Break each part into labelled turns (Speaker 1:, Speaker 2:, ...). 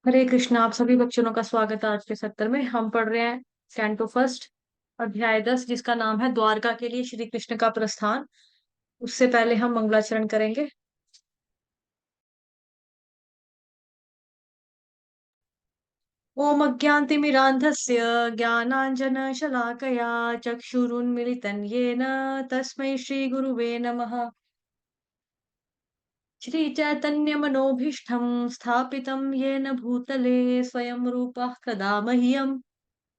Speaker 1: हरे कृष्णा। आप सभी बच्चों का स्वागत है। आज के सत्र में हम पढ़ रहे हैं कैंटो फर्स्ट अध्याय 10, जिसका नाम है द्वारका के लिए श्री कृष्ण का प्रस्थान। उससे पहले हम मंगलाचरण करेंगे। ओम अज्ञानतिमिरान्धस्य ज्ञानाञ्जनशलाकया चक्षुरुन्मिलितं येन तस्मै श्रीगुरुवे नमः। श्रीचैतन्यमनोभीष्टं स्थापितं येन भूतले स्वयं रूपः कदा मह्यं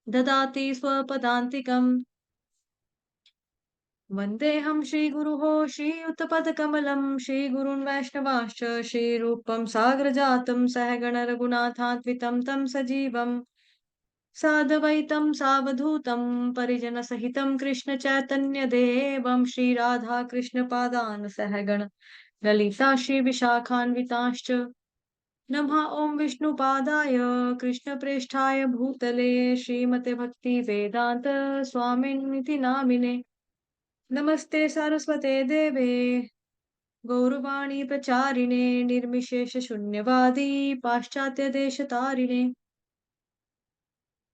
Speaker 1: ददाति स्वपदान्तिकम्। वन्देऽहं श्रीगुरुः श्रीयुतपदकमलं श्रीगुरून् वैष्णवांश्च श्रीरूपं साग्रजातं सहगण रघुनाथान्वितं तं सजीवं साद्वैतं सावधूतं परिजनसहितं कृष्णचैतन्यदेवं श्रीराधाकृष्णपादान् सहगण ललिता श्रीविशाखान्विताश्च। नमः ॐ विष्णुपादाय कृष्णप्रेष्ठाय भूतले श्रीमते भक्तिवेदान्त स्वामिन्निति नामिने। नमस्ते सरस्वते देवे गौरवाणी प्रचारिणे निर्विशेष शून्यवादी पाश्चात्य देश तारिणे।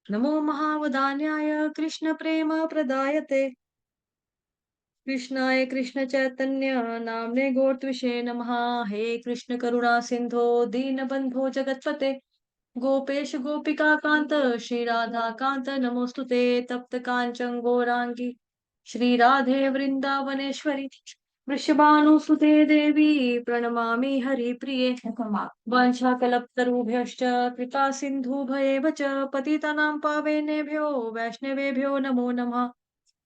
Speaker 1: नमो महावदान्याय कृष्ण प्रेम प्रदायते कृष्णाय कृष्ण चैतन्य नामने गौरत्विषे नमः। हे कृष्ण करुणा सिंधो दीनबंधो जगतपते गोपेश गोपिका कांत श्री राधा कांत नमोस्तुते। तप्त कांचन गौरांगी श्री राधे वृंदावनेश्वरी वृषभानुसुते देवी प्रणमामि हरिप्रिये। वाञ्छाकल्पतरुभ्यश्च कृपा सिन्धुभयेव च पतितानां पावनेभ्यो वैष्णवेभ्यो नमो नमः।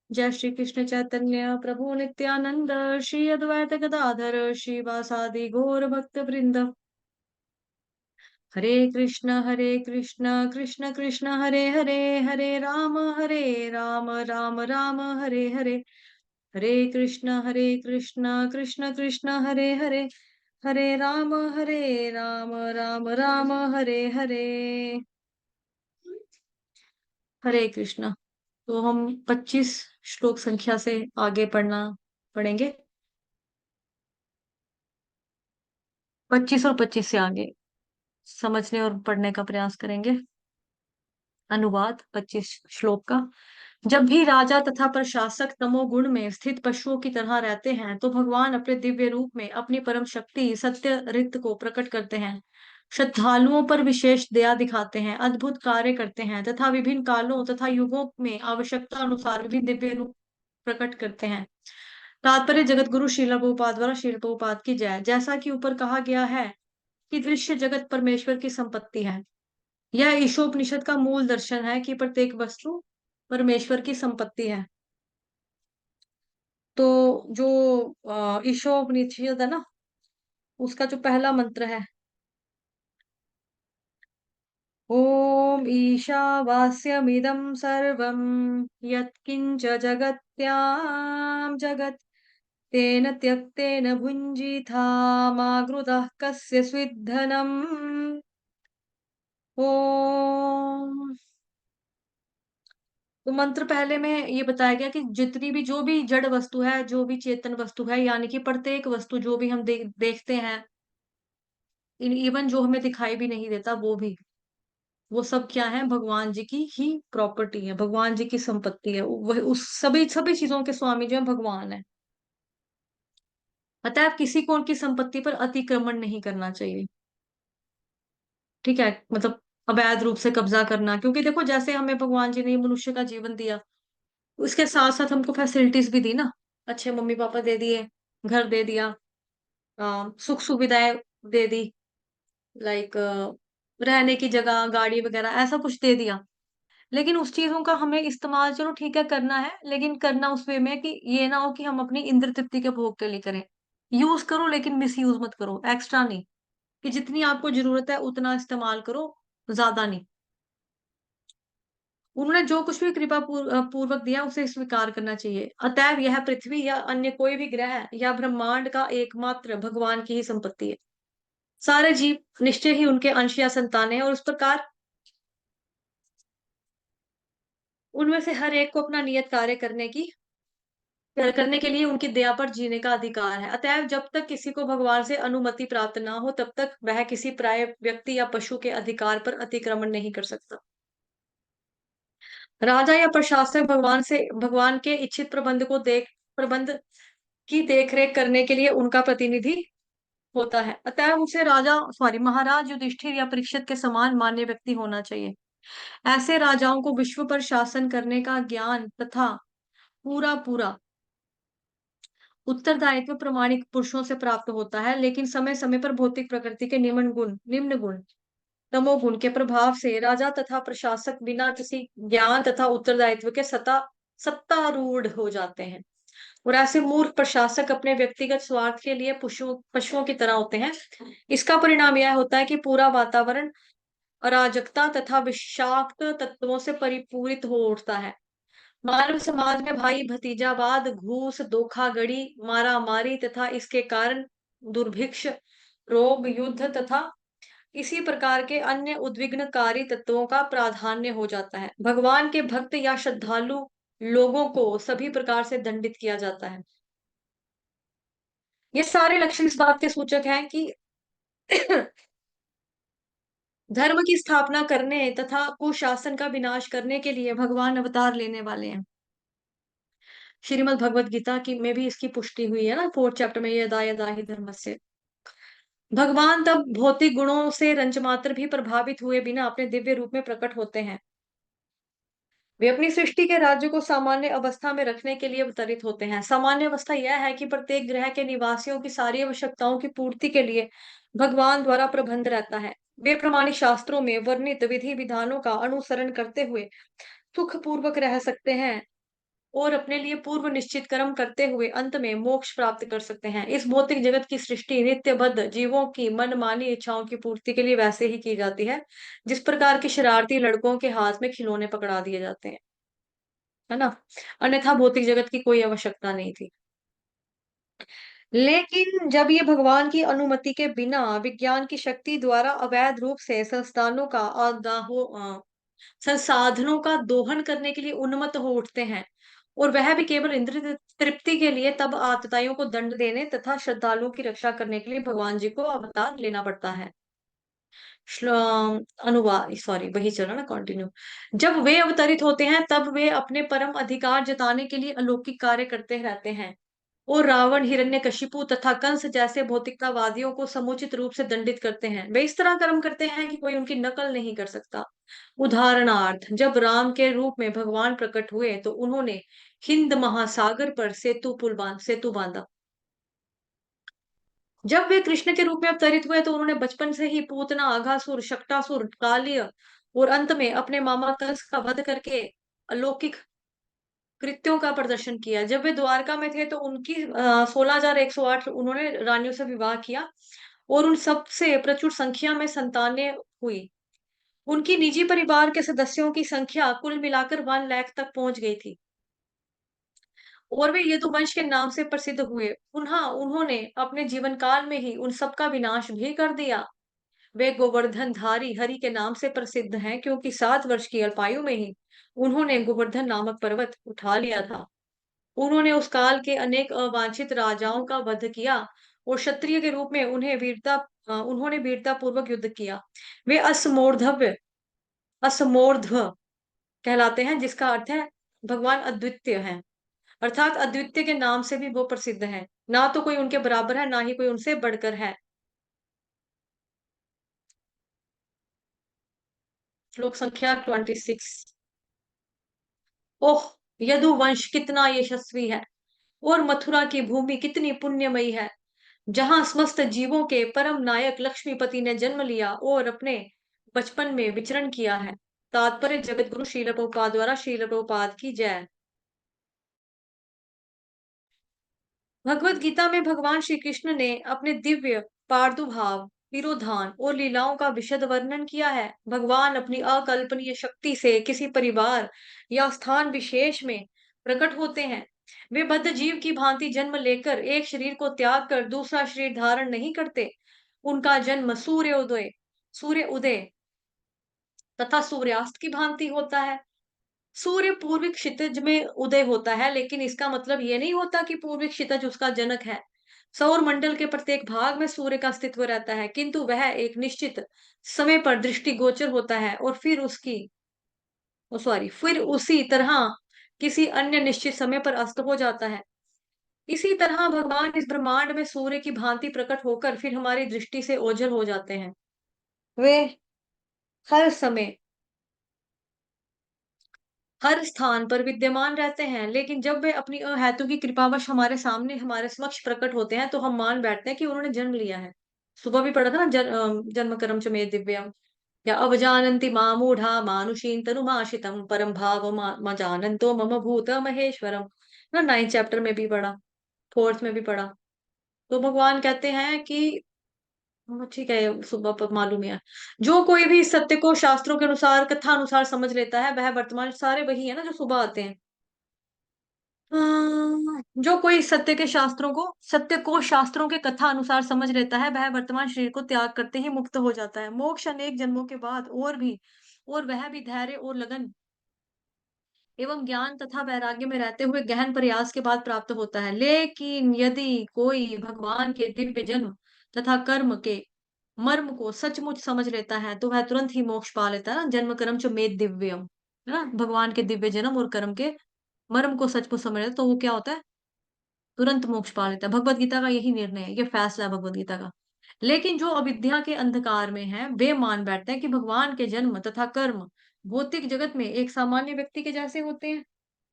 Speaker 1: जय श्री कृष्ण चैतन्य प्रभु नित्यानंद श्री अद्वैत गदाधर श्रीवासादि गौर भक्त वृंद। हरे कृष्ण कृष्ण कृष्ण हरे हरे हरे राम राम राम हरे हरे। हरे कृष्ण कृष्ण कृष्ण हरे राम राम राम हरे हरे। हरे कृष्ण। तो हम 25 श्लोक संख्या से आगे पढ़ना पढ़ेंगे। 25 और 25 से आगे समझने और पढ़ने का प्रयास करेंगे। अनुवाद 25 श्लोक का। जब भी राजा तथा प्रशासक तमोगुण में स्थित पशुओं की तरह रहते हैं, तो भगवान अपने दिव्य रूप में अपनी परम शक्ति सत्य रित को प्रकट करते हैं, श्रद्धालुओं पर विशेष दया दिखाते हैं, अद्भुत कार्य करते हैं तथा विभिन्न कालों तथा युगों में आवश्यकता अनुसार विभिन्न दिव्य रूप प्रकट करते हैं। तात्पर्य जगत गुरु श्रील प्रभुपाद द्वारा श्रील प्रभुपाद की जय। जैसा कि ऊपर कहा गया है कि दृश्य जगत परमेश्वर की संपत्ति है, यह ईशोपनिषद का मूल दर्शन है कि प्रत्येक वस्तु परमेश्वर की संपत्ति है। तो जो ईशोपनिषद है ना, उसका जो पहला मंत्र है, ओम ईशावास्यमिदं सर्वं यत्किंच जगत्यां जगत् तेन त्यक्तेन भुञ्जीथा मा कृतः कस्य स्विद्धनम्। ओम। तो मंत्र पहले में ये बताया गया कि जितनी भी जो भी जड़ वस्तु है, जो भी चेतन वस्तु है, यानी कि प्रत्येक वस्तु जो भी हम देखते हैं, इवन जो हमें दिखाई भी नहीं देता, वो भी, वो सब क्या है, भगवान जी की ही प्रॉपर्टी है, भगवान जी की संपत्ति है। वह उस सभी सभी चीजों के स्वामी जो है भगवान है। अतः किसी को उनकी संपत्ति पर अतिक्रमण नहीं करना चाहिए। ठीक है, मतलब अवैध रूप से कब्जा करना, क्योंकि देखो जैसे हमें भगवान जी ने मनुष्य का जीवन दिया, उसके साथ साथ हमको फैसिलिटीज भी दी ना। अच्छे मम्मी पापा दे दिए, घर दे दिया, सुख सुविधाएं दे दी, लाइक रहने की जगह, गाड़ी वगैरह, ऐसा कुछ दे दिया। लेकिन उस चीजों का हमें इस्तेमाल, चलो ठीक है करना है, लेकिन करना उस वे में कि ये ना हो कि हम अपनी इंद्र तृप्ति के भोग के लिए करें। यूज करो लेकिन मिस यूज मत करो, एक्स्ट्रा नहीं, कि जितनी आपको जरूरत है उतना इस्तेमाल करो, ज्यादा नहीं। उन्होंने जो कुछ भी कृपा पूर्वक दिया उसे स्वीकार करना चाहिए। अतएव यह पृथ्वी या अन्य कोई भी ग्रह या ब्रह्मांड का एकमात्र भगवान की ही संपत्ति है। सारे जीव निश्चय ही उनके अंश या संतान है, और उस प्रकार उनमें से हर एक को अपना नियत कार्य करने की करने के लिए उनकी दया पर जीने का अधिकार है। अतएव जब तक किसी को भगवान से अनुमति प्राप्त ना हो, तब तक वह किसी पराये व्यक्ति या पशु के अधिकार पर अतिक्रमण नहीं कर सकता। राजा या प्रशासक भगवान के इच्छित प्रबंध की देखरेख करने के लिए उनका प्रतिनिधि होता है। अतः उसे महाराज युधिष्ठिर या परीक्षित के समान मान्य व्यक्ति होना चाहिए। ऐसे राजाओं को विश्व पर शासन करने का ज्ञान तथा पूरा पूरा उत्तरदायित्व प्रामाणिक पुरुषों से प्राप्त होता है, लेकिन समय समय पर भौतिक प्रकृति के निम्न गुण तमोगुण के प्रभाव से राजा तथा प्रशासक बिना किसी ज्ञान तथा उत्तरदायित्व के सत्तारूढ़ हो जाते हैं। और ऐसे मूर्ख प्रशासक अपने व्यक्तिगत स्वार्थ के लिए पशुओं की तरह होते हैं। इसका परिणाम यह होता है कि पूरा वातावरण अराजकता तथा विषाक्त तत्वों से परिपूरित हो उठता है। मानव समाज में भाई भतीजावाद, घूस, धोखाधड़ी, मारामारी तथा इसके कारण दुर्भिक्ष, रोग, युद्ध तथा इसी प्रकार के अन्य उद्विग्नकारी तत्वों का प्राधान्य हो जाता है। भगवान के भक्त या श्रद्धालु लोगों को सभी प्रकार से दंडित किया जाता है। ये सारे लक्षण इस बात के सूचक हैं कि धर्म की स्थापना करने तथा कुशासन का विनाश करने के लिए भगवान अवतार लेने वाले हैं। श्रीमद् भगवत गीता की में भी इसकी पुष्टि हुई है ना, 4th चैप्टर में, यदा यदा हि धर्मस्य। भगवान तब भौतिक गुणों से रंच मात्र भी प्रभावित हुए बिना अपने दिव्य रूप में प्रकट होते हैं। वे अपनी सृष्टि के राज्य को सामान्य अवस्था में रखने के लिए अवतरित होते हैं। सामान्य अवस्था यह है कि प्रत्येक ग्रह के निवासियों की सारी आवश्यकताओं की पूर्ति के लिए भगवान द्वारा प्रबंध रहता है। वे प्रमाणिक शास्त्रों में वर्णित विधि विधानों का अनुसरण करते हुए सुख पूर्वक रह सकते हैं और अपने लिए पूर्व निश्चित कर्म करते हुए अंत में मोक्ष प्राप्त कर सकते हैं। इस भौतिक जगत की सृष्टि नित्यबद्ध जीवों की मनमानी इच्छाओं की पूर्ति के लिए वैसे ही की जाती है, जिस प्रकार के शरारती लड़कों के हाथ में खिलौने पकड़ा दिए जाते हैं, है ना। अन्यथा भौतिक जगत की कोई आवश्यकता नहीं थी। लेकिन जब ये भगवान की अनुमति के बिना विज्ञान की शक्ति द्वारा अवैध रूप से संसाधनों का दोहन करने के लिए उन्मत्त हो उठते हैं, और वह भी केवल इंद्रिय तृप्ति के लिए, तब आतताइयों को दंड देने तथा श्रद्धालुओं की रक्षा करने के लिए भगवान जी को अवतार लेना पड़ता है। अनुवाद, सॉरी, वही चला ना, कंटिन्यू। जब वे अवतरित होते हैं तब वे अपने परम अधिकार जताने के लिए अलौकिक कार्य करते रहते हैं और रावण, हिरण्यकशिपु तथा कंस जैसे भौतिकतावादियों को समुचित रूप से दंडित करते हैं। वे इस तरह कर्म करते हैं कि कोई उनकी नकल नहीं कर सकता। उदाहरणार्थ, जब राम के रूप में भगवान प्रकट हुए तो उन्होंने हिंद महासागर पर सेतु बांधा। जब वे कृष्ण के रूप में अवतरित हुए तो उन्होंने बचपन से ही पूतना, अघासुर, शक्टासुर, कालिय और अंत में अपने मामा कंस का वध करके अलौकिक कृत्यों का प्रदर्शन किया। जब वे द्वारका में थे तो उनकी 16,108 उन्होंने रानियों से विवाह किया और उन सब से प्रचुर संख्या में संतानें हुई। उनकी निजी परिवार के सदस्यों की संख्या कुल मिलाकर 1 लाख तक पहुंच गई थी और वे यदुवंश के नाम से प्रसिद्ध हुए। पुनः उन्होंने अपने जीवन काल में ही उन सब का विनाश भी कर दिया। वे गोवर्धनधारी हरि के नाम से प्रसिद्ध हैं, क्योंकि 7 वर्ष की अल्पायु में ही उन्होंने गोवर्धन नामक पर्वत उठा लिया था। उन्होंने उस काल के अनेक अवांछित राजाओं का वध किया और क्षत्रिय के रूप में उन्होंने वीरता पूर्वक युद्ध किया। वे असमोर्ध्व कहलाते हैं, जिसका अर्थ है भगवान अद्वितीय हैं, अर्थात अद्वितीय के नाम से भी वो प्रसिद्ध हैं। ना तो कोई उनके बराबर है, ना ही कोई उनसे बढ़कर है। श्लोक संख्या 26। ओह, यदुवंश कितना यशस्वी है और मथुरा की भूमि कितनी पुण्यमयी है, जहां समस्त जीवों के परम नायक लक्ष्मीपति ने जन्म लिया और अपने बचपन में विचरण किया है। तात्पर्य, जगत गुरु श्रील प्रभुपाद द्वारा। श्रील प्रभुपाद की जय। भगवत गीता में भगवान श्री कृष्ण ने अपने दिव्य प्रादुर्भाव, तिरोधान और लीलाओं का विशद वर्णन किया है। भगवान अपनी अकल्पनीय शक्ति से किसी परिवार या स्थान विशेष में प्रकट होते हैं। वे बद्ध जीव की भांति जन्म लेकर एक शरीर को त्याग कर दूसरा शरीर धारण नहीं करते। उनका जन्म सूर्य उदय तथा सूर्यास्त की भांति होता है। सूर्य पूर्वी क्षितिज में उदय होता है, लेकिन इसका मतलब ये नहीं होता कि पूर्वी क्षितिज उसका जनक है। सौर मंडल के प्रत्येक भाग में सूर्य का अस्तित्व रहता है, किंतु वह एक निश्चित समय पर दृष्टिगोचर होता है और फिर उसी तरह किसी अन्य निश्चित समय पर अस्त हो जाता है। इसी तरह भगवान इस ब्रह्मांड में सूर्य की भांति प्रकट होकर फिर हमारी दृष्टि से ओझल हो जाते हैं। वे हर समय हर स्थान पर विद्यमान रहते हैं, लेकिन जब वे अपनी अहेतु की कृपावश हमारे सामने हमारे समक्ष प्रकट होते हैं, तो हम मान बैठते हैं कि उन्होंने जन्म लिया है। सुबह भी पढ़ा था ना, जन्म कर्म च मे दिव्यम, या अवजानन्ति मामूढ़ा मानुषीं तनुमाशितम परम भाव म जानन्तो मम भूत महेश्वरम। ना 9th चैप्टर में भी पढ़ा, 4th में भी पढ़ा। तो भगवान कहते हैं कि हाँ, ठीक है, ये सुबह पर मालूम ही है। जो कोई भी इस सत्य को शास्त्रों के अनुसार, कथा अनुसार समझ लेता है, वह वर्तमान सारे वही है ना जो सुबह आते हैं। जो कोई सत्य को शास्त्रों के कथा अनुसार समझ लेता है, वह वर्तमान शरीर को त्याग करते ही मुक्त हो जाता है। मोक्ष अनेक जन्मों के बाद और वह भी धैर्य और लगन एवं ज्ञान तथा वैराग्य में रहते हुए गहन प्रयास के बाद प्राप्त होता है। लेकिन यदि कोई भगवान के दिव्य जन्म तथा कर्म के मर्म को सचमुच समझ लेता है, तो वह तुरंत ही मोक्ष पा लेता है ना। जन्म कर्म च मे दिव्यम, है ना, भगवान के दिव्य जन्म और कर्म के मर्म को सचमुच समझ लेता, तो वो क्या होता है, तुरंत मोक्ष पा लेता है। भगवत गीता का यही निर्णय है, ये फैसला है भगवत गीता का। लेकिन जो अविद्या के अंधकार में है, वे मान बैठते हैं कि भगवान के जन्म तथा कर्म भौतिक जगत में एक सामान्य व्यक्ति के जैसे होते हैं।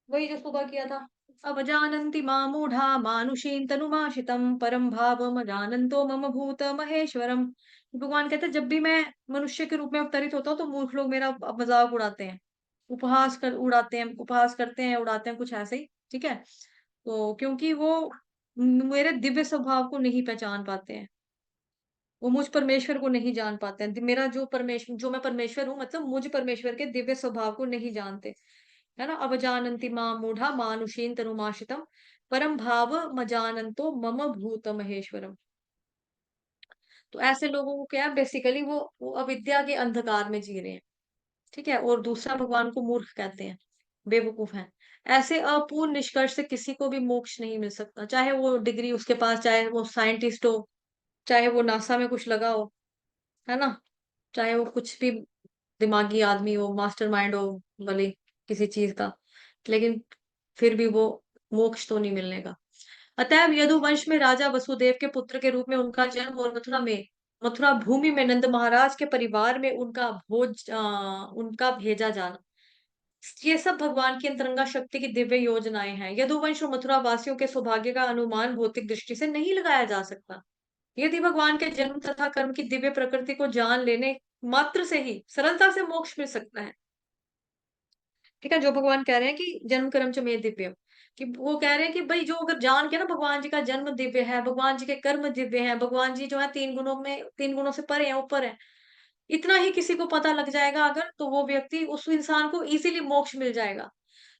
Speaker 1: वही जो सुबह किया था। अब जानन्ति मामूढ़ा मानुषीं तनुमाशितम परम भावम जानन्तो मम भूत महेश्वरम। भगवान कहते हैं, जब भी मैं मनुष्य के रूप में अवतरित होता हूँ, तो मूर्ख लोग मेरा मजाक उड़ाते हैं, उपहास करते हैं, उड़ाते हैं, कुछ ऐसे ही। ठीक है, तो क्योंकि वो मेरे दिव्य स्वभाव को नहीं पहचान पाते हैं, वो मुझ परमेश्वर को नहीं जान पाते हैं। मेरा जो मैं परमेश्वर हूँ, मतलब मुझ परमेश्वर के दिव्य स्वभाव को नहीं जानते, है ना। अवजानन्ति मां मूढ़ा मानुषीं तनुमाशितम परम भाव मजानन्तो मम भूत महेश्वरम। तो ऐसे लोगों को क्या है, बेसिकली वो अविद्या के अंधकार में जी रहे हैं। ठीक है, और दूसरा भगवान को मूर्ख कहते हैं, बेवकूफ हैं। ऐसे अपूर्ण निष्कर्ष से किसी को भी मोक्ष नहीं मिल सकता, चाहे वो डिग्री उसके पास, चाहे वो साइंटिस्ट हो, चाहे वो नासा में कुछ लगा हो, है ना, चाहे वो कुछ भी दिमागी आदमी हो, मास्टरमाइंड हो, भले किसी चीज का, लेकिन फिर भी वो मोक्ष तो नहीं मिलने का। अतएव यदुवंश में राजा वसुदेव के पुत्र के रूप में उनका जन्म और मथुरा भूमि में नंद महाराज के परिवार में उनका भेजा जाना, ये सब भगवान की अंतरंगा शक्ति की दिव्य योजनाएं हैं। यदुवंश और मथुरा वासियों के सौभाग्य का अनुमान भौतिक दृष्टि से नहीं लगाया जा सकता। यदि भगवान के जन्म तथा कर्म की दिव्य प्रकृति को जान लेने मात्र से ही सरलता से मोक्ष मिल सकता है। ठीक है, जो भगवान कह रहे हैं कि जन्म कर्म च मे दिव्य, कि वो कह रहे हैं कि भाई जो अगर जान के ना भगवान जी का जन्म दिव्य है, भगवान जी के कर्म दिव्य हैं, भगवान जी जो है तीन गुणों से परे हैं, ऊपर है, इतना ही किसी को पता लग जाएगा अगर, तो वो व्यक्ति, उस इंसान को इजीली मोक्ष मिल जाएगा।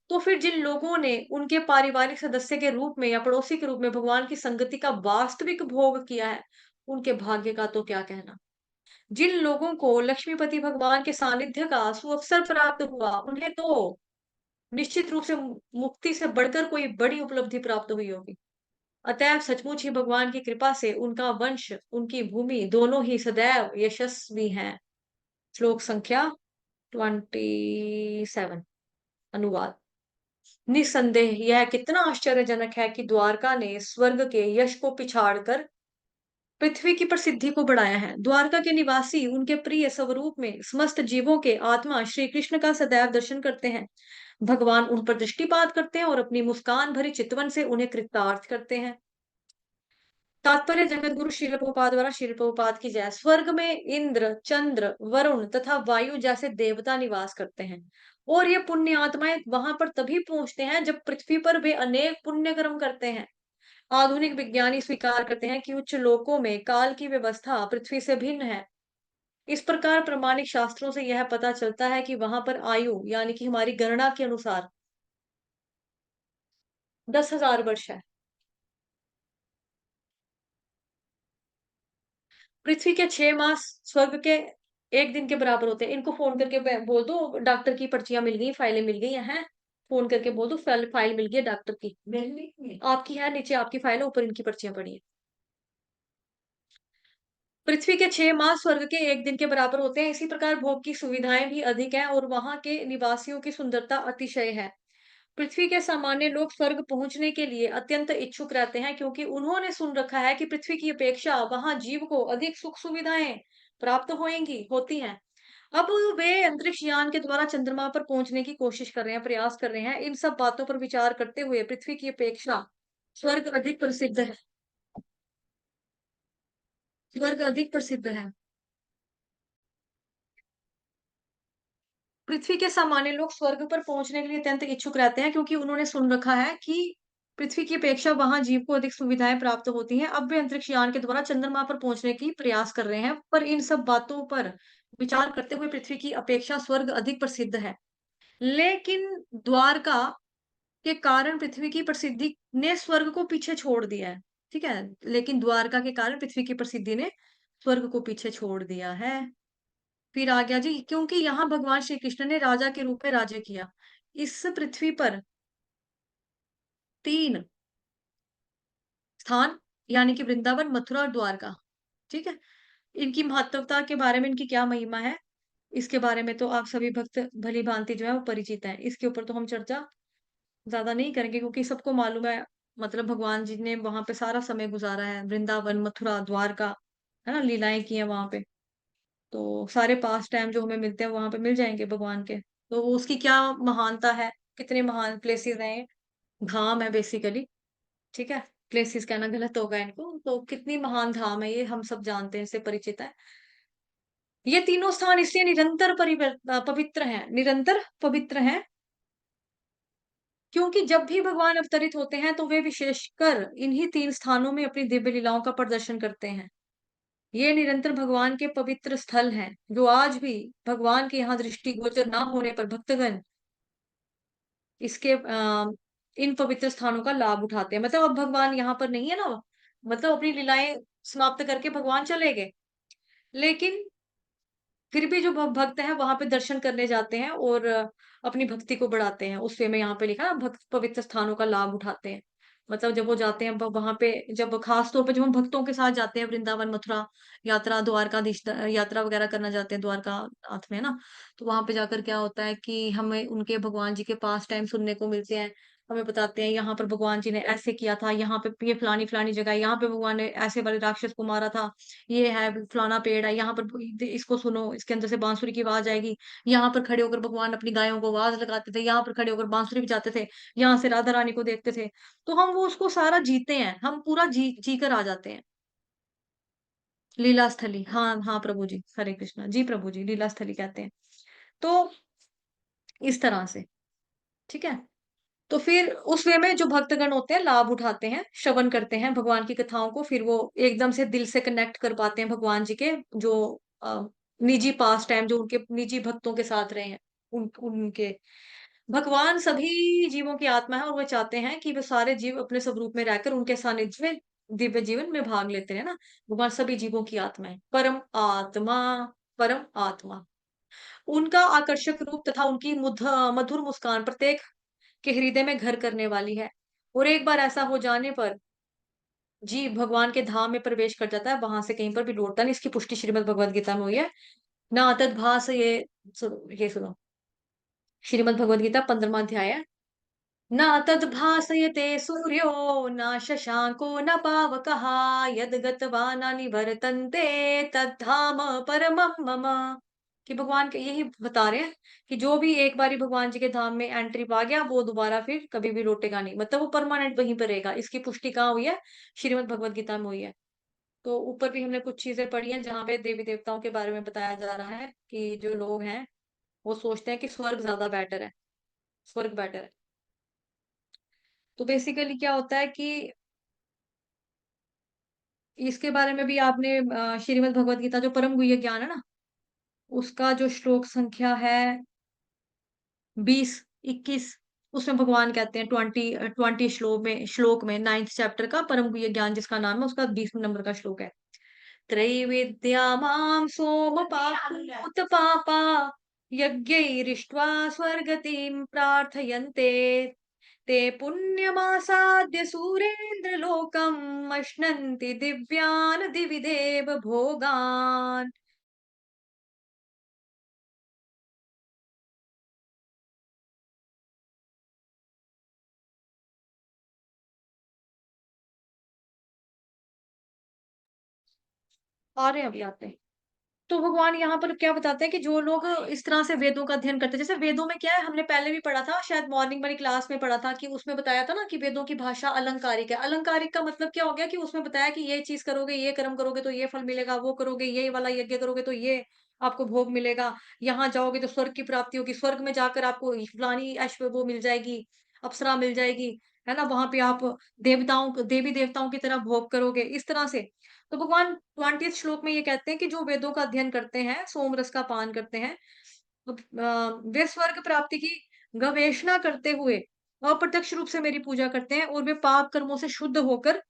Speaker 1: तो फिर जिन लोगों ने उनके पारिवारिक सदस्य के रूप में या पड़ोसी के रूप में भगवान की संगति का वास्तविक भोग किया है, उनके भाग्य का तो क्या कहना। जिन लोगों को लक्ष्मीपति भगवान के सानिध्य का सुअवसर प्राप्त हुआ, उन्हें तो निश्चित रूप से मुक्ति से बढ़कर कोई बड़ी उपलब्धि प्राप्त हुई होगी। अतएव सचमुच ही भगवान की कृपा से उनका वंश, उनकी भूमि दोनों ही सदैव यशस्वी हैं। श्लोक संख्या 27। अनुवाद। निसंदेह यह कितना आश्चर्यजनक है कि द्वारका ने स्वर्ग के यश को पिछाड़कर पृथ्वी की प्रसिद्धि को बढ़ाया है। द्वारका के निवासी उनके प्रिय स्वरूप में समस्त जीवों के आत्मा श्री कृष्ण का सदैव दर्शन करते हैं। भगवान उन पर दृष्टिपात करते हैं और अपनी मुस्कान भरी चितवन से उन्हें कृतार्थ करते हैं। तात्पर्य जगत गुरु श्रील प्रभुपाद द्वारा श्रील प्रभुपाद की जय। स्वर्ग में इंद्र, चंद्र, वरुण तथा वायु जैसे देवता निवास करते हैं, और ये पुण्य आत्माएं वहां पर तभी पहुंचते हैं जब पृथ्वी पर वे अनेक पुण्य कर्म करते हैं। आधुनिक विज्ञानी स्वीकार करते हैं कि उच्च लोकों में काल की व्यवस्था पृथ्वी से भिन्न है। इस प्रकार प्रमाणिक शास्त्रों से यह पता चलता है कि वहां पर आयु, यानी कि हमारी गणना के अनुसार 10,000 वर्ष है। पृथ्वी के 6 मास स्वर्ग के एक दिन के बराबर होते हैं। इनको फ़ोन करके बोल दो डॉक्टर की पर्चियाँ मिल गई, फाइलें मिल गई हैं। फ़ोन करके बोल दो फाइल फाइल मिल गई है डॉक्टर की। मेरी नहीं है। आपकी है, नीचे आपकी फाइल है, ऊपर इनकी पर्चियाँ पड़ी हैं। पृथ्वी के 6 माह स्वर्ग के 1 दिन के बराबर होते हैं। इसी प्रकार भोग की सुविधाएँ भी अधिक हैं और वहाँ के निवासियों की सुंदरता अतिशय है। पृथ्वी के सामान्य लोग स्वर्ग पहुँचने के लिए अत्यंत इच्छुक रहते हैं क्योंकि उन्होंने सुन रखा है कि पृथ्वी की अपेक्षा वहाँ जीव को अधिक सुख-सुविधाएँ प्राप्त होती हैं। अब वे अंतरिक्ष यान के द्वारा चंद्रमा पर पहुँचने की कोशिश कर रहे हैं, प्रयास कर रहे हैं। इन सब बातों पर विचार करते हुए पृथ्वी की अपेक्षा स्वर्ग अधिक प्रसिद्ध है। स्वर्ग अधिक प्रसिद्ध है। पृथ्वी के सामान्य लोग स्वर्ग पर पहुँचने के लिए अत्यंत इच्छुक रहते हैं क्योंकि उन्होंने सुन रखा है कि पृथ्वी की अपेक्षा वहाँ जीव को अधिक सुविधाएँ प्राप्त होती हैं। अब वे अंतरिक्ष यान के द्वारा चंद्रमा पर पहुँचने की प्रयास कर रहे हैं, पर इन सब बातों पर विचार करते हुए पृथ्वी की अपेक्षा स्वर्ग अधिक प्रसिद्ध है। लेकिन द्वारका के कारण पृथ्वी की प्रसिद्धि ने स्वर्ग को पीछे छोड़ दिया है। ठीक है? लेकिन द्वारका के कारण पृथ्वी की प्रसिद्धि ने स्वर्ग को पीछे छोड़ दिया है। फिर आ गया जी, क्योंकि यहाँ भगवान श्री कृष्ण ने राजा के रूप में राज्य किया। इस पृथ्वी पर 3 स्थान यानी कि वृंदावन, मथुरा और द्वारका, ठीक है? इनकी महत्वता के बारे में, इनकी क्या महिमा है, इसके बारे में तो आप सभी भक्त भली-भांति जो है वो परिचित हैं। इसके ऊपर तो हम चर्चा ज़्यादा नहीं करेंगे क्योंकि सबको मालूम है, मतलब भगवान जी ने वहाँ पे सारा समय गुज़ारा है। वृंदावन, मथुरा, द्वारका, है ना? लीलाएँ की हैं वहाँ पे। तो सारे पास टाइम जो हमें मिलते हैं वहाँ पे मिल जाएँगे भगवान के। तो वो उसकी क्या महानता है, कितने महान प्लेसेस हैं ये, धाम है बेसिकली, ठीक है? प्लेसेस कहना गलत होगा इनको, तो कितनी महान धाम है ये, हम सब जानते हैं, इससे परिचित हैं। ये तीनों स्थान इसलिए निरंतर पवित्र हैं, निरंतर पवित्र हैं, क्योंकि जब भी भगवान अवतरित होते हैं तो वे विशेषकर इन्हीं 3 स्थानों में अपनी दिव्य लीलाओं का प्रदर्शन करते हैं। ये निरंतर भगवान के पवित्र स्थल हैं, जो आज भी भगवान के यहाँ दृष्टिगोचर ना होने पर भक्तगण इसके इन पवित्र स्थानों का लाभ उठाते हैं। मतलब अब भगवान यहाँ पर नहीं है ना, मतलब अपनी लीलाएँ समाप्त करके भगवान चले गए। लेकिन फिर भी जो भक्त हैं वहाँ पे दर्शन करने जाते हैं और अपनी भक्ति को बढ़ाते हैं। उस वे में यहाँ पे लिखा है भक्त पवित्र स्थानों का लाभ उठाते हैं। मतलब जब वो जाते हैं वहाँ पे, जब खास तौर पे जब हम भक्तों के साथ जाते हैं वृंदावन, मथुरा यात्रा, द्वारकाधीश यात्रा वगैरह करना चाहते हैं द्वारकानाथ में ना, तो वहाँ पे जाकर क्या होता है कि हमें उनके भगवान जी के पास टाइम सुनने को मिलते हैं। हमें बताते हैं यहाँ पर भगवान जी ने ऐसे किया था, यहाँ पे ये फलानी-फलानी जगह है, यहाँ पे भगवान ने ऐसे वाले राक्षस को मारा था। ये है फलाना पेड़ है, यहाँ पर इसको सुनो, इसके अंदर से बांसुरी की आवाज आएगी। यहाँ पर खड़े होकर भगवान अपनी गायों को आवाज लगाते थे, यहाँ पर खड़े होकर बांसुरी बजाते थे, यहाँ से राधा रानी को देखते थे। तो हम वो उसको सारा जीते हैं, हम पूरा जी कर आ जाते हैं। लीला स्थली, हाँ हाँ प्रभु जी, हरे कृष्णा जी प्रभु जी, लीला स्थली कहते हैं। तो इस तरह से, ठीक है। तो फिर उस वे में जो भक्तगण होते हैं लाभ उठाते हैं, श्रवण करते हैं भगवान की कथाओं को, फिर वो एकदम से दिल से कनेक्ट कर पाते हैं भगवान जी के जो अ, निजी पास टाइम जो उनके निजी भक्तों के साथ रहे हैं, उनके भगवान सभी जीवों की आत्मा है और वो चाहते हैं कि वो सारे जीव अपने स्वरूप में रहकर उनके सानिध्य में दिव्य जीवन में भाग लेते हैं ना। भगवान सभी जीवों की आत्मा है, परम आत्मा। उनका आकर्षक रूप तथा उनकी मधुर मुस्कान प्रत्येक के हृदय में घर करने वाली है। और एक बार ऐसा हो जाने पर जीव भगवान के धाम में प्रवेश कर जाता है, वहां से कहीं पर भी लौटता नहीं। इसकी पुष्टि श्रीमद् भगवद गीता में हुई है। ना तद्भास ये सुनो, श्रीमद् भगवद गीता 15वां अध्याय है। न तद्भासयते सूर्यो न शशांको न पावकः यद् गत्वा न निवर्तन्ते तद्धाम परमं मम। कि भगवान के यही बता रहे हैं कि जो भी एक बारी भगवान जी के धाम में एंट्री पा गया वो दोबारा फिर कभी भी लौटेगा नहीं, मतलब वो परमानेंट वहीं पर रहेगा। इसकी पुष्टि कहाँ हुई है? श्रीमद् भगवद गीता में हुई है। तो ऊपर भी हमने कुछ चीजें पढ़ी हैं जहाँ पे देवी देवताओं के बारे में बताया जा रहा है कि जो लोग हैं वो सोचते हैं कि स्वर्ग ज्यादा बेटर है, स्वर्ग बेटर है। तो बेसिकली क्या होता है कि इसके बारे में भी आपने श्रीमद् भगवत गीता जो परम गुह्य ज्ञान है ना, उसका जो श्लोक संख्या है 20-21, उसमें भगवान कहते हैं 20 श्लोक में 9th चैप्टर का परम गुह्य ज्ञान जिसका नाम है उसका 20 नंबर का श्लोक है। त्रैविद्या मां सोमपापूत पापा यज्ञैरिष्ट्वा स्वर्गतिं प्रार्थयन्ते ते पुण्यमासाद्य सूरेन्द्रलोकम् अश्नन्ति दिव्यान् दिवि देव भोगान्। आ रहे हैं, अभी आते हैं। तो भगवान यहाँ पर क्या बताते हैं कि जो लोग इस तरह से वेदों का अध्ययन करते हैं, जैसे वेदों में क्या है, हमने पहले भी पढ़ा था, शायद मॉर्निंग वाली क्लास में पढ़ा था, कि उसमें बताया था ना कि वेदों की भाषा अलंकारिक है। अलंकारिक का मतलब क्या हो गया कि उसमें बताया कि ये चीज करोगे, ये कर्म करोगे तो ये फल मिलेगा, वो करोगे, ये वाला यज्ञ करोगे तो ये आपको भोग मिलेगा, यहाँ जाओगे तो स्वर्ग की प्राप्ति होगी, स्वर्ग में जाकर आपको फलानी ऐश्वर्य वो मिल जाएगी, अप्सरा मिल जाएगी, है ना, वहां पे आप देवी देवताओं की तरह भोग करोगे, इस तरह से। तो भगवान 20 श्लोक में ये कहते हैं कि जो वेदों का अध्ययन करते हैं, सोमरस का पान करते हैं, तो वे स्वर्ग प्राप्ति की गवेषणा करते हुए अप्रत्यक्ष रूप से मेरी पूजा करते हैं, और वे पाप कर्मों से शुद्ध होकर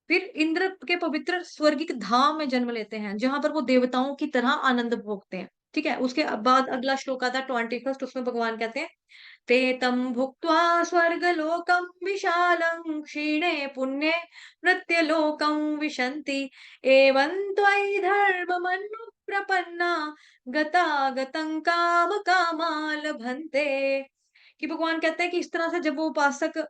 Speaker 1: फिर इंद्र के पवित्र स्वर्गिक धाम में जन्म लेते हैं, जहां पर वो देवताओं की तरह आनंद भोगते हैं। ठीक है, उसके बाद अगला श्लोक आता है 21, उसमें भगवान कहते हैं, ते तं भुक्त्वा स्वर्गलोकं विशालं क्षीणे पुण्ये मृत्युलोकं विशन्ति एवं त्वयि धर्ममनुप्रपन्ना गतागतं कामकामा लभन्ते। कि भगवान कहते हैं कि इस तरह से जब वो उपासक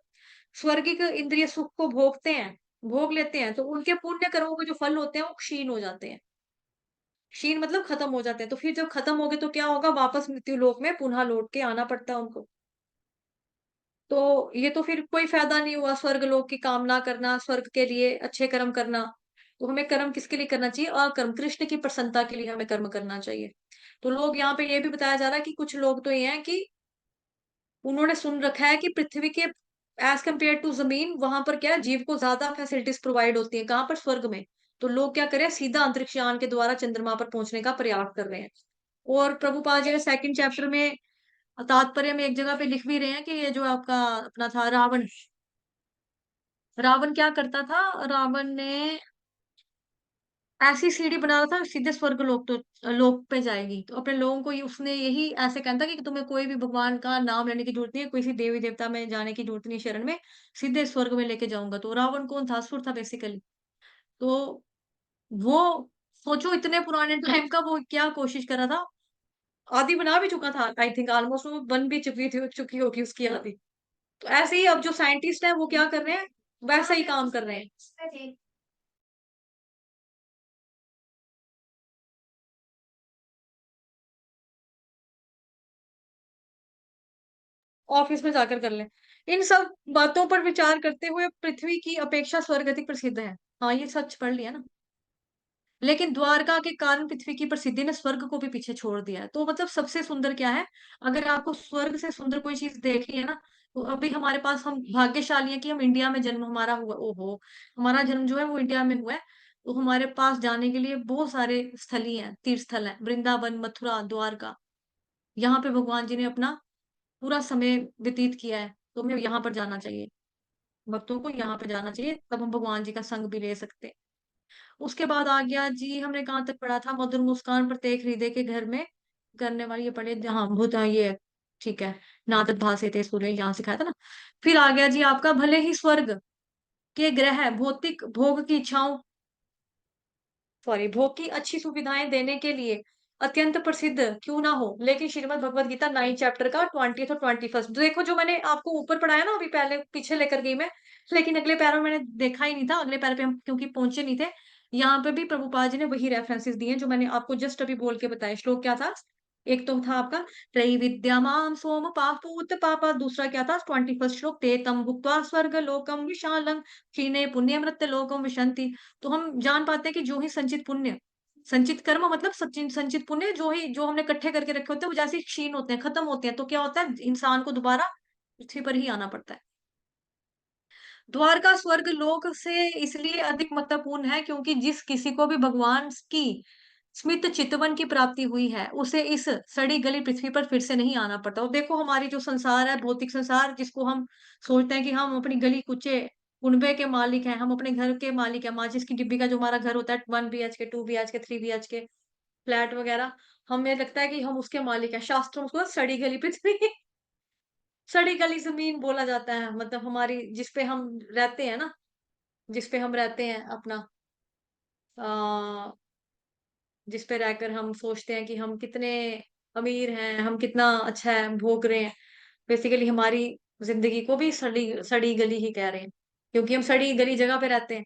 Speaker 1: स्वर्गिक इंद्रिय सुख को भोग लेते हैं, तो उनके पुण्य कर्मों के जो फल होते हैं वो क्षीण हो जाते हैं। क्षीण मतलब खत्म हो जाते हैं। तो फिर जब खत्म हो गए तो क्या होगा, वापस मृत्यु लोक में पुनः लौट के आना पड़ता है उनको। तो ये तो फिर कोई फायदा नहीं हुआ, स्वर्ग लोक की कामना करना, स्वर्ग के लिए अच्छे कर्म करना। तो हमें कर्म किसके लिए करना चाहिए? अकर्म, कृष्ण की प्रसन्नता के लिए हमें कर्म करना चाहिए। तो लोग यहाँ पे ये भी बताया जा रहा है कि कुछ लोग तो ये हैं कि उन्होंने सुन रखा है कि पृथ्वी के एज कम्पेयर टू जमीन, वहां पर क्या है, जीव को ज्यादा फैसिलिटीज प्रोवाइड होती है, कहाँ पर? स्वर्ग में। तो लोग क्या करें, सीधा अंतरिक्ष यान के द्वारा चंद्रमा पर पहुंचने का प्रयास कर रहे हैं। और प्रभुपाद जी ने सेकंड चैप्टर में तात्पर्य में एक जगह पे लिख भी रहे हैं कि ये जो आपका अपना था रावण, रावण क्या करता था, रावण ने ऐसी सीढ़ी बना रहा था सीधे स्वर्ग लोक, तो लोक पे जाएगी, तो अपने लोगों को उसने यही ऐसे कहता था कि तुम्हें कोई भी भगवान का नाम लेने की जरूरत नहीं है, किसी देवी देवता में जाने की जरूरत नहीं है शरण में, सीधे स्वर्ग में लेके जाऊंगा। तो रावण कौन था? असुर था बेसिकली। तो वो सोचो इतने पुराने टाइम का वो क्या कोशिश कर रहा था, आदि बना भी चुका था, आई थिंक ऑलमोस्ट वो बन भी चुकी होगी उसकी आदि। तो ऐसे ही अब जो साइंटिस्ट है वो क्या कर रहे हैं, वैसा ही काम कर रहे हैं। ऑफिस में जाकर कर लें। इन सब बातों पर विचार करते हुए पृथ्वी की अपेक्षा स्वर्ग अधिक प्रसिद्ध है। हाँ, ये सच पढ़ लिया ना। लेकिन द्वारका के कारण पृथ्वी की प्रसिद्धि ने स्वर्ग को भी पीछे छोड़ दिया है। तो मतलब सबसे सुंदर क्या है? अगर आपको स्वर्ग से सुंदर कोई चीज देखनी है ना, तो अभी हमारे पास, हम भाग्यशाली हैं कि हम इंडिया में जन्म हमारा हुआ। ओहो, हमारा जन्म जो है वो इंडिया में हुआ है। तो हमारे पास जाने के लिए बहुत सारे स्थली हैं, तीर्थ स्थल हैं, वृंदावन, मथुरा, द्वारका। यहाँ पे भगवान जी ने अपना पूरा समय व्यतीत किया है, तो हमें यहाँ पर जाना चाहिए। भक्तों को यहाँ पे जाना चाहिए, तब हम भगवान जी का संग भी ले सकते हैं। उसके बाद आ गया जी, हमने कहाँ तक पढ़ा था, मधुर मुस्कान प्रत्येक हृदय के घर में करने वाली, ये पढ़े, हाँ भूत, हाँ, ये है, ठीक है। नादत भासे थे सूर्य, यहाँ सिखाया था ना। फिर आ गया जी आपका, भले ही स्वर्ग के ग्रह भौतिक भोग की इच्छाओं, सॉरी, भोग की अच्छी सुविधाएं देने के लिए अत्यंत प्रसिद्ध क्यों ना हो, लेकिन श्रीमद् भगवत गीता 9 चैप्टर का 20 और 21 देखो, जो मैंने आपको ऊपर पढ़ाया ना, अभी पहले पीछे लेकर गई मैं, लेकिन अगले पैरों में मैंने देखा ही नहीं था, अगले पैर पे हम क्योंकि पहुंचे नहीं थे। यहाँ पे भी प्रभुपाद जी ने वही रेफरेंसेस दिए जो मैंने आपको जस्ट अभी बोल के बताया। श्लोक क्या था? एक तो था आपका त्रैविद्या माम सोम पापूत पापा, दूसरा क्या था 21 श्लोक, ते तम भुक्त्वा स्वर्ग लोकम विशालम क्षीणे पुण्य मृत्यु लोकम विशंति। तो हम जान पाते हैं कि जो ही संचित पुण्य, संचित कर्म मतलब सचिन संचित पुण्य, जो हमने इकट्ठे करके रखे होते हैं वो जैसे ही क्षीण होते हैं, खत्म होते हैं, तो क्या होता है, इंसान को दोबारा पृथ्वी पर ही आना पड़ता है। द्वारका स्वर्ग लोक से इसलिए अधिक महत्वपूर्ण है क्योंकि जिस किसी को भी भगवान की स्मित चितवन की प्राप्ति हुई है, उसे इस सड़ी गली पृथ्वी पर फिर से नहीं आना पड़ता। और देखो हमारी जो संसार है, भौतिक संसार, जिसको हम सोचते हैं कि हम अपनी गली कूचे कुनबे के मालिक हैं, हम अपने घर के मालिक हैं। माचिस की डिब्बी का जो हमारा घर होता है, 1 BHK, 2 BHK, 3 BHK फ्लैट वगैरह, हमें लगता है कि हम उसके मालिक हैं। शास्त्रों में उसको सड़ी गली पृथ्वी सड़ी गली जमीन बोला जाता है, मतलब हमारी जिसपे हम रहते हैं ना, जिसपे हम रहते हैं अपना, आ, जिसपे रहकर हम सोचते हैं कि हम कितने अमीर हैं, हम कितना अच्छा है भोग रहे हैं। बेसिकली हमारी जिंदगी को भी सड़ी सड़ी गली ही कह रहे हैं, क्योंकि हम सड़ी गली जगह पे रहते हैं।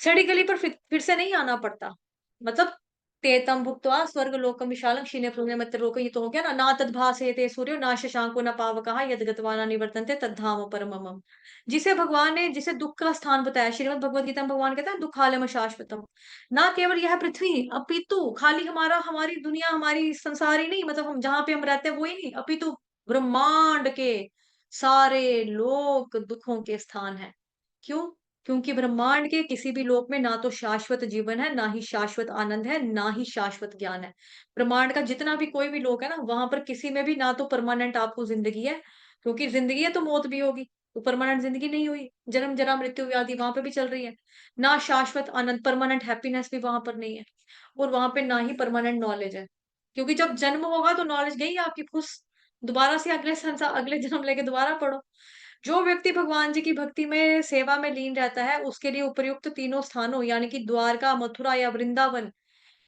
Speaker 1: सड़ी गली पर फिर से नहीं आना पड़ता, मतलब तेतम भुक्त्वा स्वर्ग लोकम विशालम क्षीणे प्लुने मत्त लोक, ये तो हो गया ना। ना तद्भासे ते सूर्यो ना शशांको न पावकः यद गत्वा न निवर्तन्ते तद्धाम परमम मम। जिसे भगवान ने, जिसे दुख का स्थान बताया, श्रीमद् भगवद गीता में भगवान कहता है दुखालय शाश्वतम। ना केवल यह पृथ्वी, अपितु खाली हमारा, हमारी दुनिया, हमारी संसार ही नहीं, मतलब हम जहाँ पे हम रहते हैं वो ही नहीं, अपितु ब्रह्मांड के सारे लोक दुखों के स्थान है। क्यों? क्योंकि ब्रह्मांड के किसी भी लोक में ना तो शाश्वत जीवन है, ना ही शाश्वत आनंद है, ना ही शाश्वत ज्ञान है। ब्रह्मांड का जितना भी कोई भी लोक है ना, वहां पर किसी में भी ना तो परमानेंट आपको जिंदगी है, क्योंकि जिंदगी है तो मौत भी होगी, तो परमानेंट जिंदगी नहीं हुई, जन्म जरा मृत्यु व्याधि वहां पे भी चल रही है। ना शाश्वत आनंद, परमानेंट हैप्पीनेस भी वहां पर नहीं है। और वहां पे ना ही परमानेंट नॉलेज है, क्योंकि जब जन्म होगा तो नॉलेज गई आपकी फुस, दोबारा से अगले संसार, अगले जन्म लेके दोबारा पढ़ो। जो व्यक्ति भगवान जी की भक्ति में, सेवा में लीन रहता है, उसके लिए उपयुक्त तीनों स्थानों यानी कि द्वारका, मथुरा या वृंदावन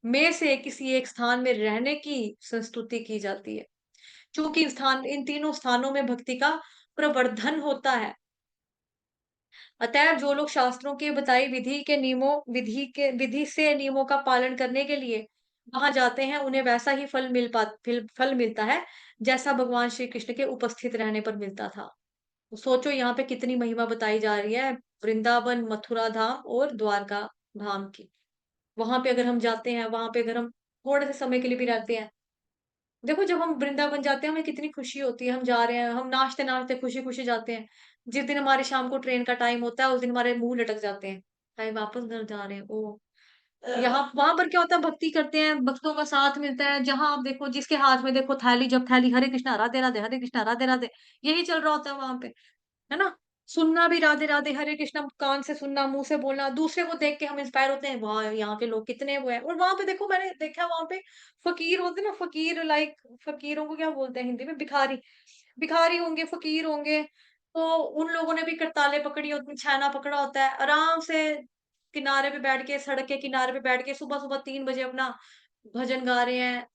Speaker 1: में से किसी एक स्थान में रहने की संस्तुति की जाती है। चूंकि स्थान, इन तीनों स्थानों में भक्ति का प्रवर्धन होता है, अतएव जो लोग शास्त्रों के बताई विधि के नियमों, विधि से नियमों का पालन करने के लिए वहां जाते हैं, उन्हें वैसा ही फल मिलता है जैसा भगवान श्री कृष्ण के उपस्थित रहने पर मिलता था। तो सोचो यहाँ पे कितनी महिमा बताई जा रही है वृंदावन, मथुरा धाम और द्वारका धाम की। वहां पे अगर हम जाते हैं, वहां पे अगर हम थोड़े से समय के लिए भी रहते हैं, देखो जब हम वृंदावन जाते हैं हमें कितनी खुशी होती है, हम जा रहे हैं, हम नाचते नाचते खुशी खुशी जाते हैं। जिस दिन हमारे शाम को ट्रेन का टाइम होता है, उस दिन हमारे मुंह लटक जाते हैं, हाय वापस घर जा रहे हैं। ओ, यहाँ वहां पर क्या होता है, भक्ति करते हैं, भक्तों का साथ मिलता है, जहां आप देखो जिसके हाथ में देखो थैली, जब थैली हरे कृष्णा राधे राधे, हरे कृष्णा राधे राधे, यही चल रहा होता है वहां पे, है ना। सुनना भी राधे राधे हरे कृष्णा, कान से सुनना, मुंह से बोलना, दूसरे को देख के हम इंस्पायर होते हैं, वाह यहाँ के लोग कितने वो है। और वहां पे देखो, मैंने देखा वहां पे फकीर होते हैं ना, फकीर लाइक, फकीरों को क्या बोलते हैं हिंदी में, भिखारी, भिखारी होंगे, फकीर होंगे। तो उन लोगों ने भी करताले पकड़ी होती है, छाना पकड़ा होता है, आराम से किनारे पे बैठ के, सड़क के किनारे पे बैठ के सुबह सुबह 3 बजे अपना भजन गा रहे हैं,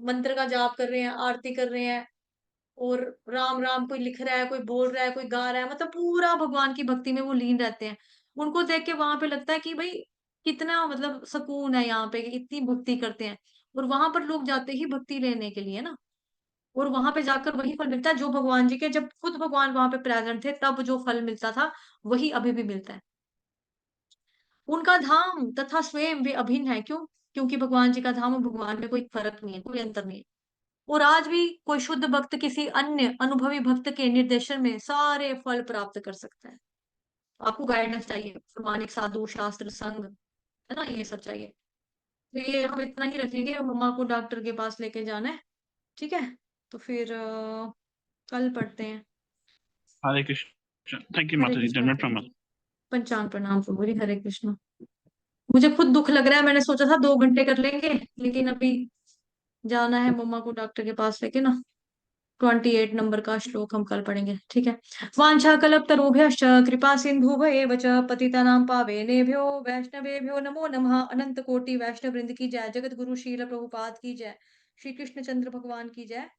Speaker 1: मंत्र का जाप कर रहे हैं, आरती कर रहे हैं, और राम राम कोई लिख रहा है, कोई बोल रहा है, कोई गा रहा है, मतलब पूरा भगवान की भक्ति में वो लीन रहते हैं। उनको देख के वहां पे लगता है कि भाई कितना मतलब सुकून है यहाँ पे, कि इतनी भक्ति करते हैं। और वहां पर लोग जाते ही भक्ति लेने के लिए ना, और वहां पे जाकर वही फल मिलता है जो भगवान जी के, जब खुद भगवान वहां पे प्रेजेंट थे तब जो फल मिलता था, वही अभी भी मिलता है। उनका धाम तथा स्वयं वे अभिन्न है। क्यों? क्योंकि भगवान जी का धाम और भगवान में कोई फर्क नहीं है, कोई अंतर नहीं है। और आज भी कोई शुद्ध भक्त किसी अन्य अनुभवी भक्त के निर्देशन में सारे फल प्राप्त कर सकता है। आपको गाइडेंस चाहिए, प्रमाणिक साधु, शास्त्र, संघ, है ना, ये सब चाहिए। तो ये हम इतना ही रखेंगे, मम्मा को डॉक्टर के पास लेके जाना है। ठीक है, तो फिर कल पढ़ते हैं।
Speaker 2: हरे कृष्ण। थैंक यू
Speaker 1: हरे
Speaker 2: माता जी,
Speaker 1: कृष्णा
Speaker 2: दंडवत
Speaker 1: प्रभु
Speaker 2: प्रणाम।
Speaker 1: जी। पंचांग प्रणाम प्रभु जी, हरे कृष्णा। मुझे खुद दुख लग रहा है, मैंने सोचा था 2 घंटे कर लेंगे, लेकिन अभी जाना है मम्मा को डॉक्टर के पास लेके ना। 28 नंबर का श्लोक हम कल पढ़ेंगे, ठीक है। वाञ्छाकल्पतरुभ्यश्च कृपा सिन्धुभ्येव च पतितानां पावनेभ्यो वैष्णवेभ्यो नमो नमः। अनंत कोटि वैष्णव वृंद की जय, जगत गुरु शील प्रभुपाद की जय, श्री कृष्ण चंद्र भगवान की जय,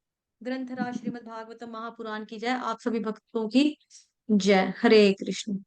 Speaker 1: ग्रंथराज श्रीमद् भागवतम महापुराण की जय, आप सभी भक्तों की जय। हरे कृष्ण।